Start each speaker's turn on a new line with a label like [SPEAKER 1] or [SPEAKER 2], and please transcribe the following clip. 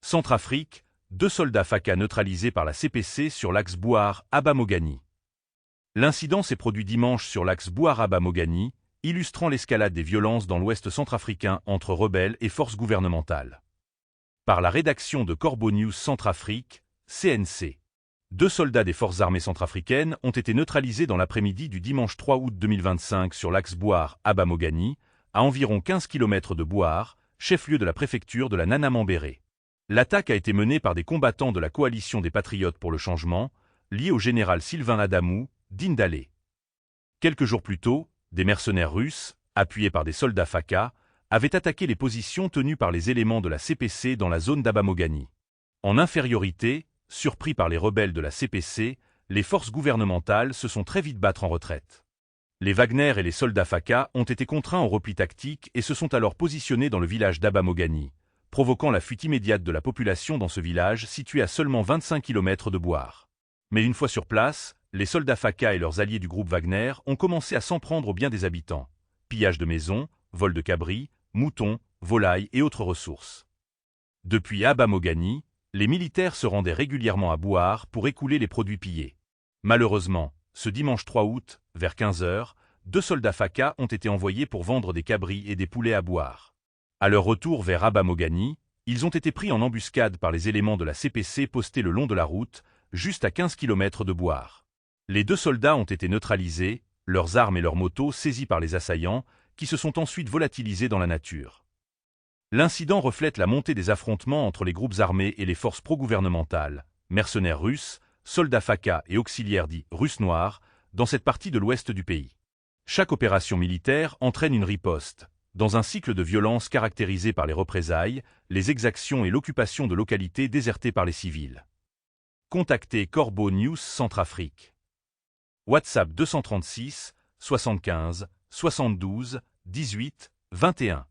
[SPEAKER 1] Centrafrique, 2 soldats FACA neutralisés par la CPC sur l'axe Bouar-Abba-Mogani. L'incident s'est produit dimanche sur l'axe Bouar-Abba-Mogani, illustrant l'escalade des violences dans l'ouest centrafricain entre rebelles et forces gouvernementales. Par la rédaction de Corbeau News Centrafrique, CNC. 2 soldats des forces armées centrafricaines ont été neutralisés dans l'après-midi du dimanche 3 août 2025 sur l'axe Bouar-Abba-Mogani, à environ 15 km de Bouar, chef-lieu de la préfecture de la Nana-Mambéré. L'attaque a été menée par des combattants de la coalition des Patriotes pour le changement, liés au général Sylvain Adamou, d'Indalé. Quelques jours plus tôt, des mercenaires russes, appuyés par des soldats FACA, avaient attaqué les positions tenues par les éléments de la CPC dans la zone d'Abba-Mogani. En infériorité, surpris par les rebelles de la CPC, les forces gouvernementales se sont très vite battues en retraite. Les Wagner et les soldats FACA ont été contraints au repli tactique et se sont alors positionnés dans le village d'Abba-Mogani, provoquant la fuite immédiate de la population dans ce village situé à seulement 25 km de Bouar. Mais une fois sur place, les soldats FACA et leurs alliés du groupe Wagner ont commencé à s'en prendre aux biens des habitants. Pillage de maisons, vol de cabris, moutons, volailles et autres ressources. Depuis Abba-Mogani, les militaires se rendaient régulièrement à Bouar pour écouler les produits pillés. Malheureusement, ce dimanche 3 août, vers 15 h, 2 soldats FACA ont été envoyés pour vendre des cabris et des poulets à Bouar. À leur retour vers Abba-Mogani, ils ont été pris en embuscade par les éléments de la CPC postés le long de la route, juste à 15 km de Bouar. Les 2 soldats ont été neutralisés, leurs armes et leurs motos saisies par les assaillants, qui se sont ensuite volatilisés dans la nature. L'incident reflète la montée des affrontements entre les groupes armés et les forces pro-gouvernementales, mercenaires russes, soldats FACA et auxiliaires dits russes noirs, dans cette partie de l'ouest du pays. Chaque opération militaire entraîne une riposte, dans un cycle de violence caractérisé par les représailles, les exactions et l'occupation de localités désertées par les civils. Contactez Corbeau News Centrafrique. WhatsApp 236 75 72 18 21.